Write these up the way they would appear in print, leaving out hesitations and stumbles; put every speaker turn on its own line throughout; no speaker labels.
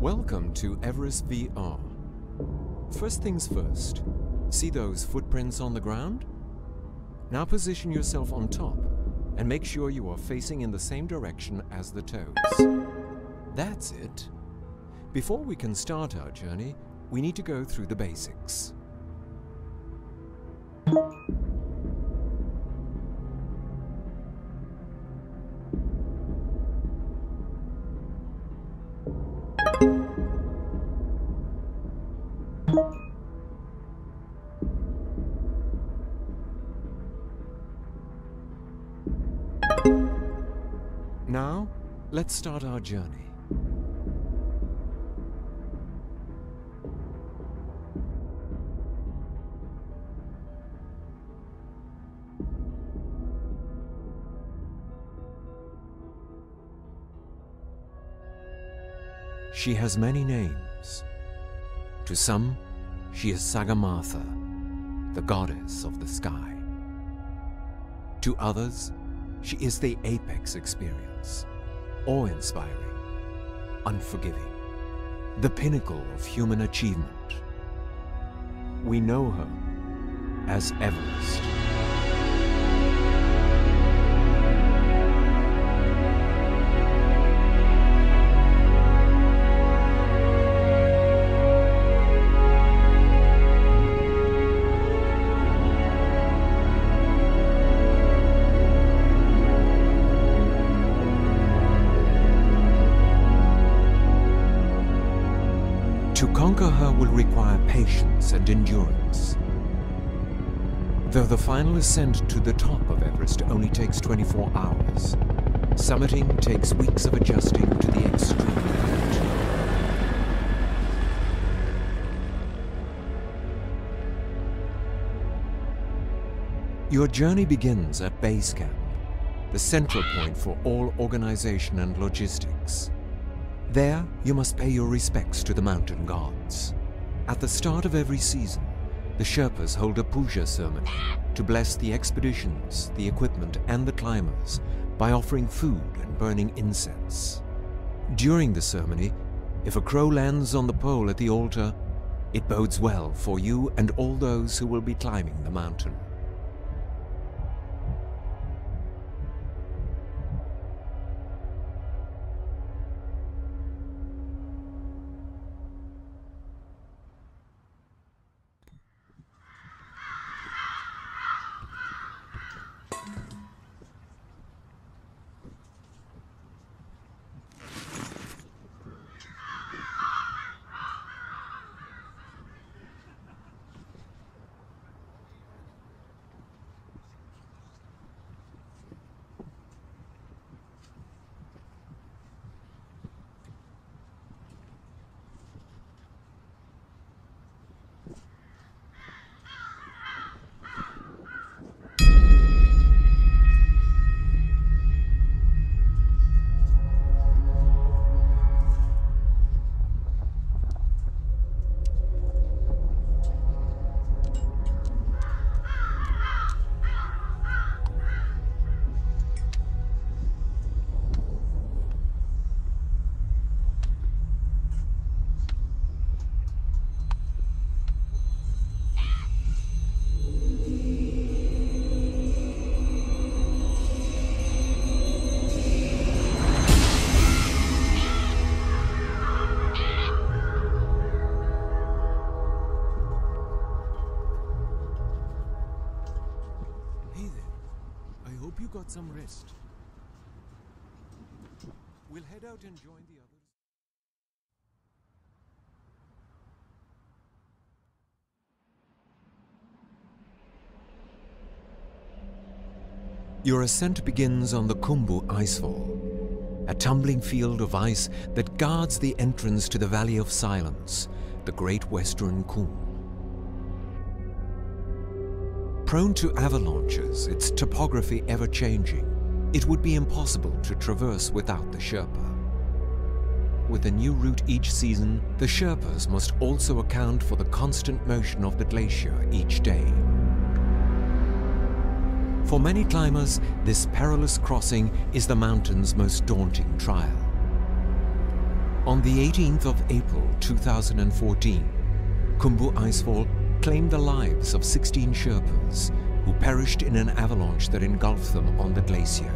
Welcome to Everest VR. First things first, see those footprints on the ground? Now position yourself on top and make sure you are facing in the same direction as the toes. That's it. Before we can start our journey, we need to go through the basics. Now, let's start our journey. She has many names. To some, she is Sagamartha, the goddess of the sky. To others, she is the apex experience, awe-inspiring, unforgiving, the pinnacle of human achievement. We know her as Everest. To conquer her will require patience and endurance. Though the final ascent to the top of Everest only takes 24 hours, summiting takes weeks of adjusting to the extreme height. Your journey begins at base camp, the central point for all organization and logistics. There, you must pay your respects to the mountain gods. At the start of every season, the Sherpas hold a puja ceremony to bless the expeditions, the equipment, and the climbers by offering food and burning incense. During the ceremony, if a crow lands on the pole at the altar, it bodes well for you and all those who will be climbing the mountain. You got some rest. We'll head out and join the others. Your ascent begins on the Khumbu Icefall, a tumbling field of ice that guards the entrance to the Valley of Silence, the Great Western Khum. Prone to avalanches, its topography ever-changing, it would be impossible to traverse without the Sherpa. With a new route each season, the Sherpas must also account for the constant motion of the glacier each day. For many climbers, this perilous crossing is the mountain's most daunting trial. On the 18th of April 2014, Khumbu Icefall claimed the lives of 16 Sherpas who perished in an avalanche that engulfed them on the glacier.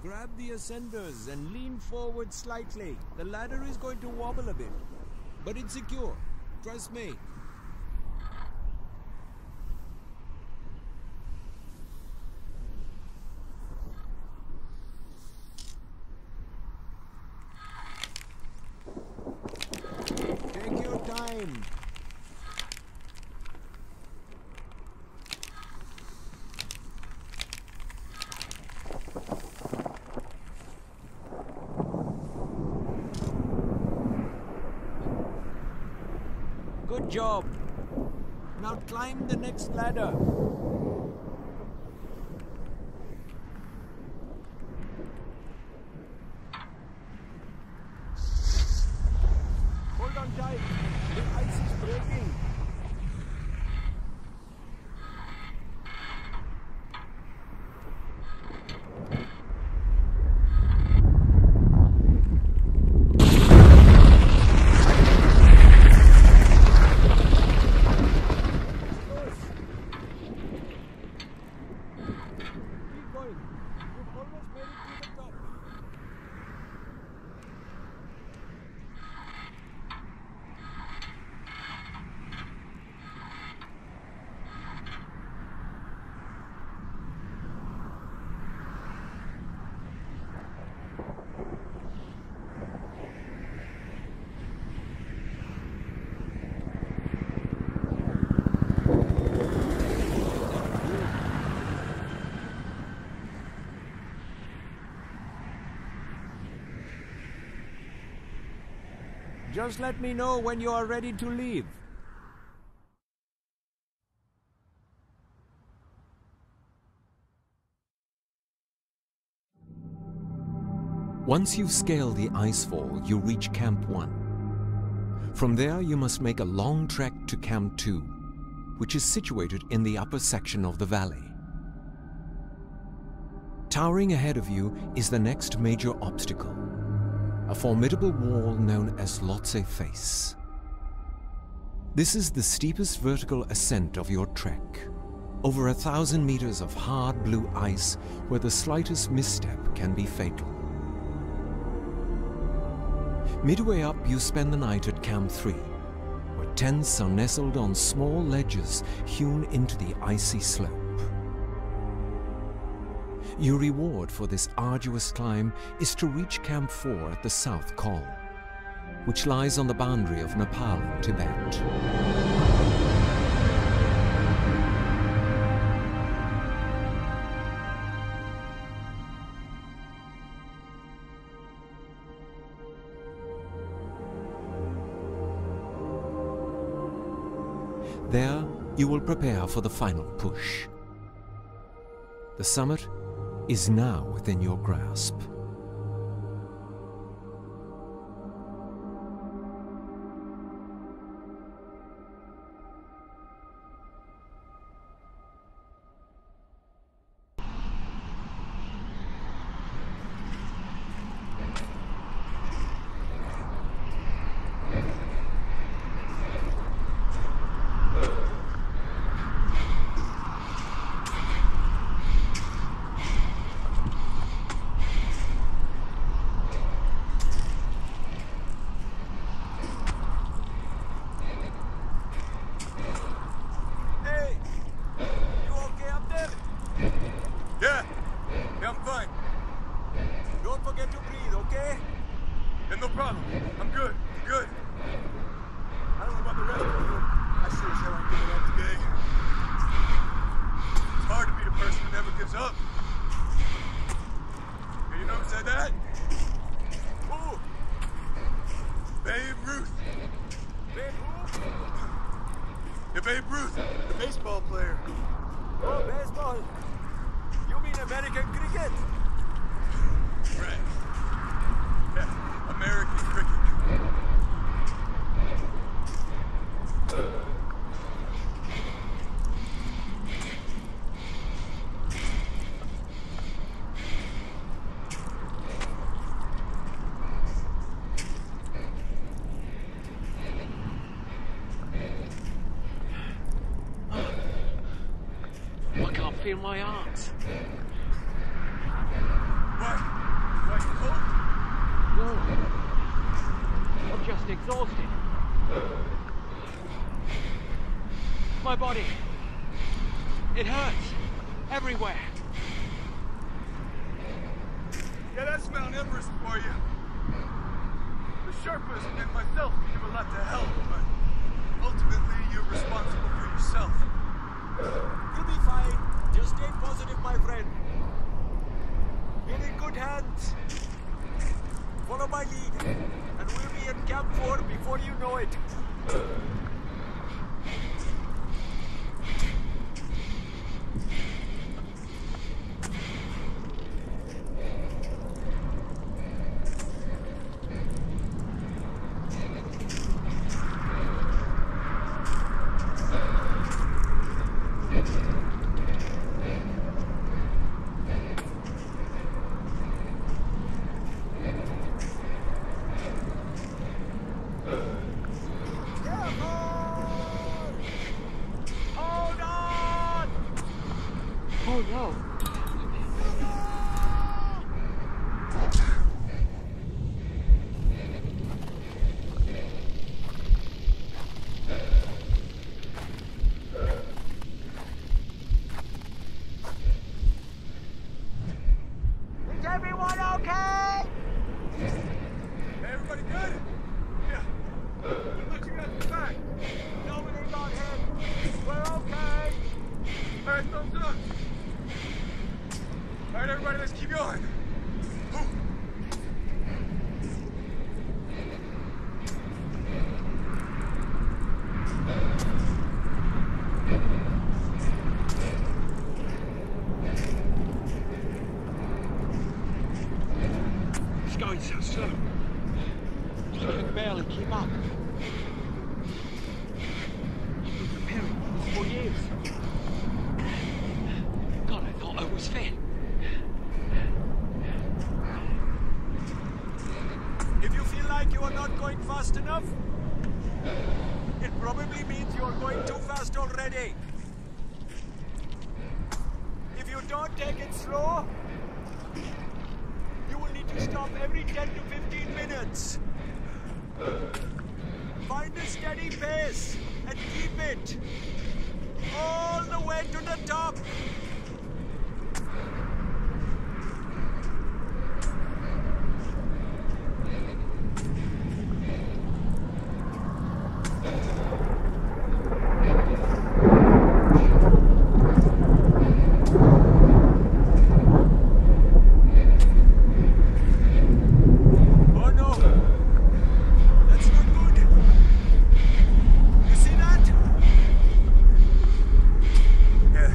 Grab the ascenders and lean forward slightly. The ladder is going to wobble a bit, but it's secure. Trust me. Take your time. Good job. Now climb the next ladder. Hold on tight. The ice is breaking. Just let me know when you are ready to leave.
Once you scale the icefall, you reach Camp 1. From there, you must make a long trek to Camp 2, which is situated in the upper section of the valley. Towering ahead of you is the next major obstacle, a formidable wall known as Lhotse Face. This is the steepest vertical ascent of your trek, over 1,000 meters of hard blue ice where the slightest misstep can be fatal. Midway up, you spend the night at Camp 3, where tents are nestled on small ledges hewn into the icy slope. Your reward for this arduous climb is to reach Camp 4 at the South Col, which lies on the boundary of Nepal and Tibet. There, you will prepare for the final push. The summit is now within your grasp.
No problem. I'm good. Good. I don't know about the rest of you, but I sure as hell ain't giving up today. It's hard to be the person who never gives up. Hey, you know who said that? Who? Babe Ruth.
American cricket?
Right. Yeah, American cricket.
I can't feel my arms.
What? What, cold?
No. I'm just exhausted. My body. It hurts. Everywhere.
Yeah, that's Mount Everest for you. The Sherpas and myself give a lot to help, but ultimately you're responsible for yourself.
You'll be fine. Just stay positive, my friend. You're in good hands. Follow my lead, and we'll be at Camp 4 before you know it. Oh no! Is everyone okay?
Hey, everybody good? Yeah. What about you guys in the back?
Nobody got hit. We're okay.
All right, thumbs up. All right, everybody, let's keep going. Ooh.
It's going so slow. I can barely keep up. I've been preparing for this for years. God, I thought I was fit. If you feel like you are not going fast enough, it probably means you are going too fast already. If you don't take it slow, you will need to stop every 10 to 15 minutes. Find a steady pace and keep it all the way to the top. Oh no! That's not good! You see that?
Yeah.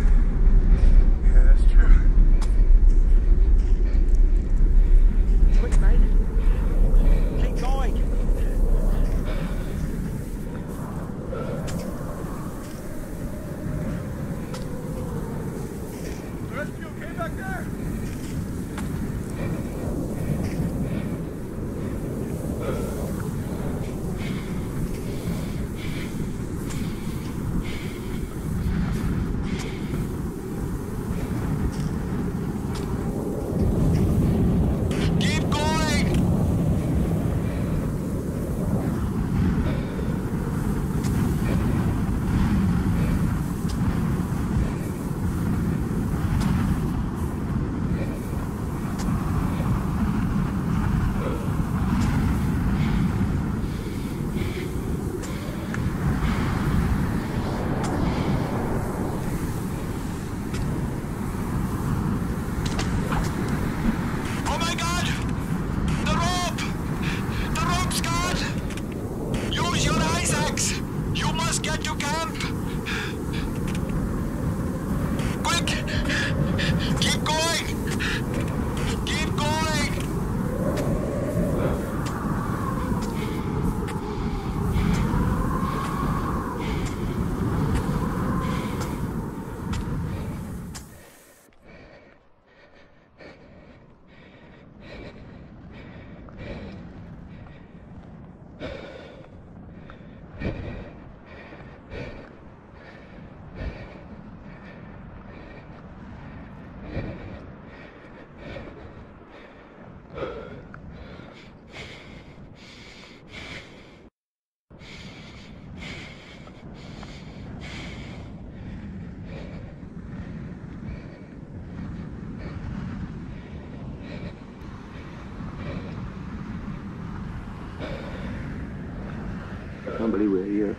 can't believe we're here.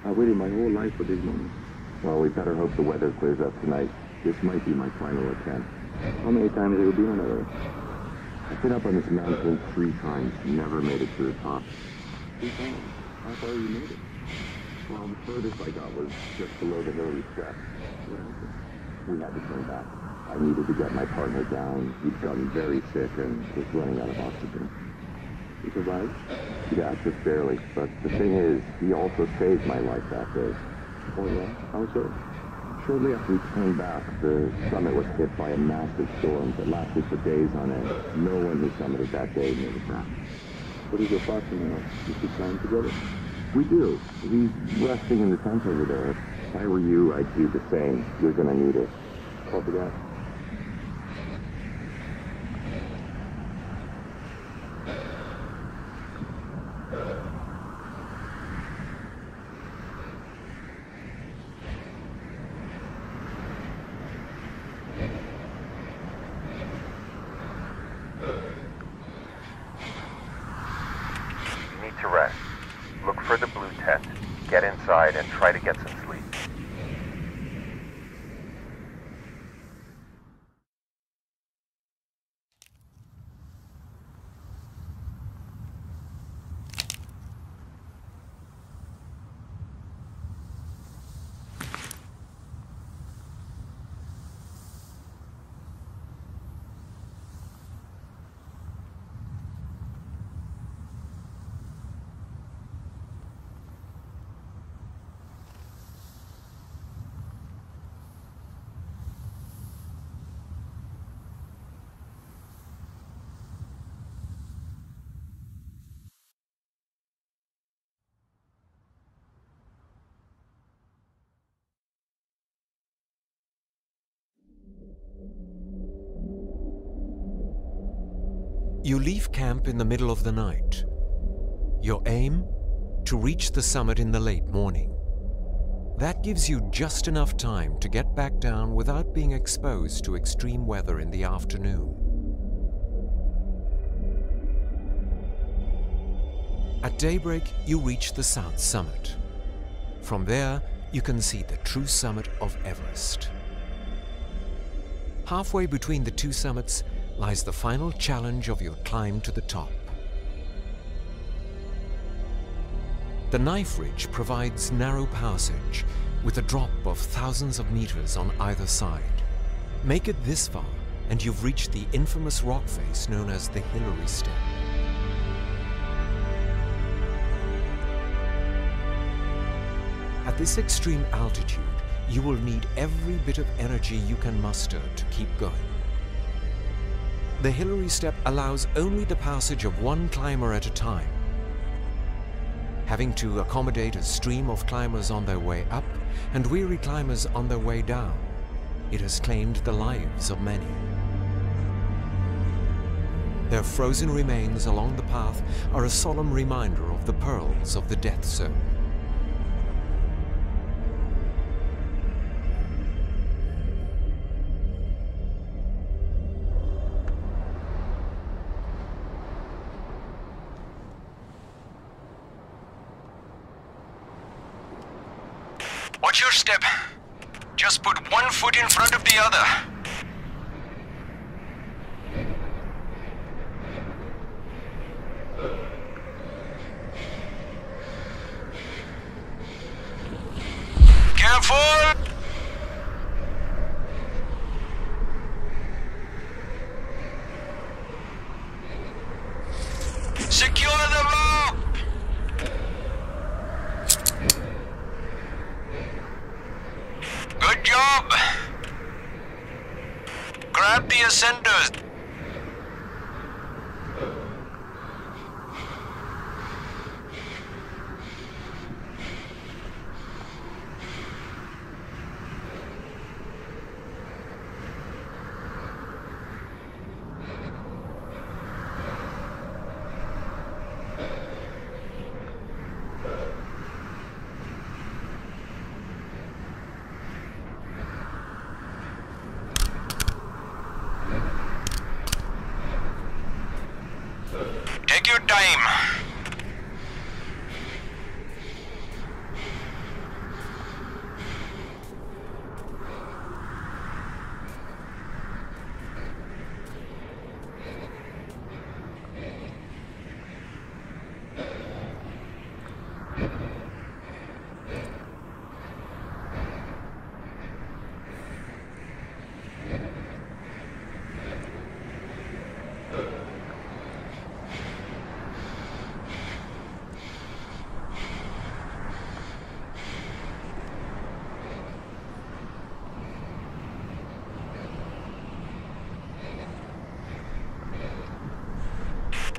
I waited my whole life for this moment. Well, we better hope the weather clears up tonight. This might be my final attempt. How many times have you been on Everest? I've been up on this mountain 3 times, never made it to the top. 3 times? How far you made it? Well, the furthest I got was just below the Hillary Step. We had to turn back. I needed to get my partner down. He'd gotten very sick and was running out of oxygen. He survived? Yeah, just barely. But the thing is, he also saved my life that day. Oh yeah? How so? Shortly after we turned back, the summit was hit by a massive storm that lasted for days on end. No one who summited that day made it back. What is your partner now? You should climb together. We do. He's resting in the tent over there. If I were you, I'd do the same. You're gonna need it. Copy that.
You need to rest. Look for the blue tent. Get inside and try to get some sleep.
You leave camp in the middle of the night. Your aim? To reach the summit in the late morning. That gives you just enough time to get back down without being exposed to extreme weather in the afternoon. At daybreak, you reach the south summit. From there, you can see the true summit of Everest. Halfway between the 2 summits lies the final challenge of your climb to the top. The knife ridge provides narrow passage with a drop of thousands of meters on either side. Make it this far and you've reached the infamous rock face known as the Hillary Step. At this extreme altitude, you will need every bit of energy you can muster to keep going. The Hillary Step allows only the passage of 1 climber at a time. Having to accommodate a stream of climbers on their way up and weary climbers on their way down, it has claimed the lives of many. Their frozen remains along the path are a solemn reminder of the perils of the death zone.
Watch your step. Just put 1 foot in front of the other. Careful! Secure the rope! Good job! Grab the ascenders. Take your time.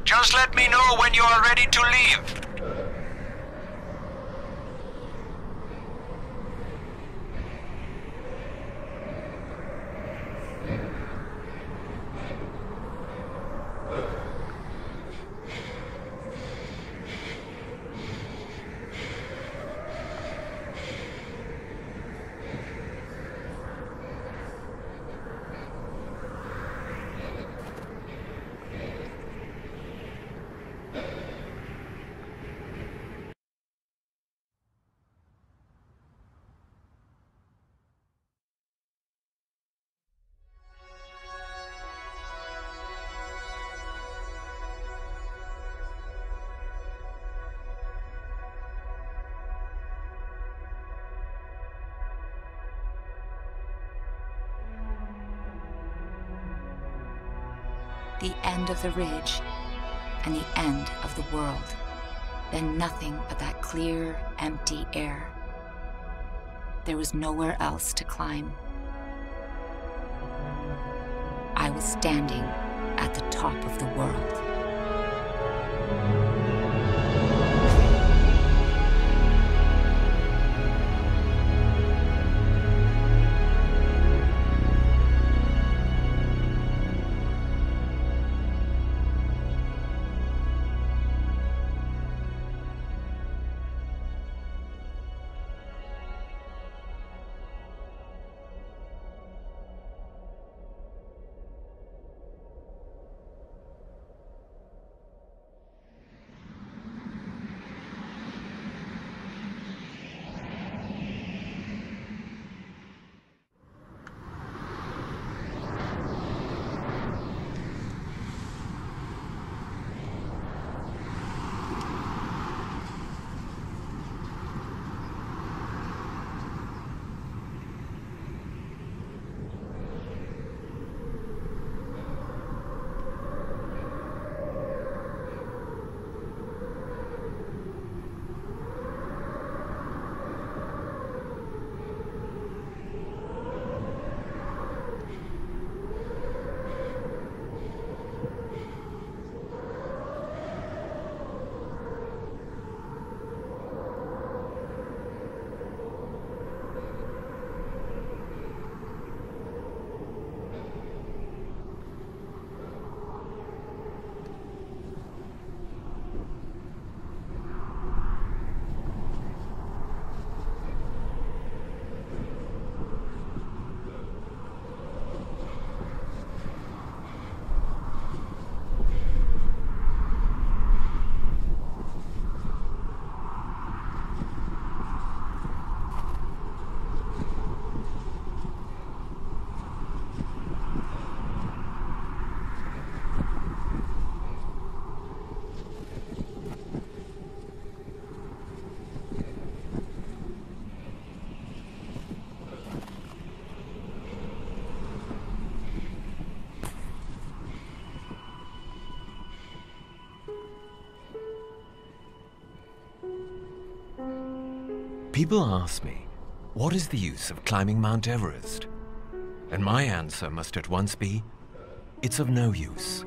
Just let me know when you are ready to leave.
The end of the ridge, and the end of the world. Then nothing but that clear, empty air. There was nowhere else to climb. I was standing at the top of the world.
People ask me, what is the use of climbing Mount Everest? And my answer must at once be, it's of no use.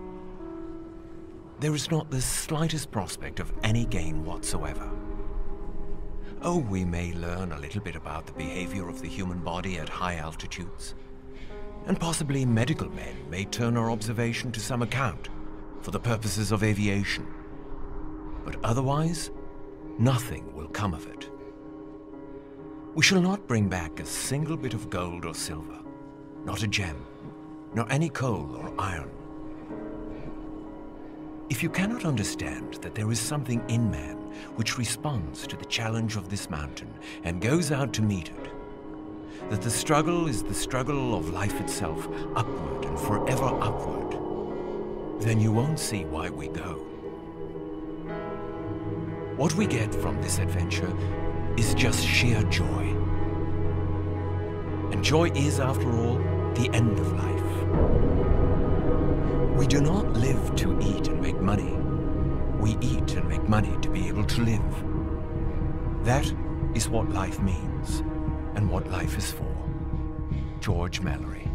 There is not the slightest prospect of any gain whatsoever. Oh, we may learn a little bit about the behavior of the human body at high altitudes. And possibly medical men may turn our observation to some account for the purposes of aviation. But otherwise, nothing will come of it. We shall not bring back a single bit of gold or silver, not a gem, nor any coal or iron. If you cannot understand that there is something in man which responds to the challenge of this mountain and goes out to meet it, that the struggle is the struggle of life itself, upward and forever upward, then you won't see why we go. What we get from this adventure is just sheer joy. And joy is, after all, the end of life. We do not live to eat and make money. We eat and make money to be able to live. That is what life means, and what life is for. George Mallory.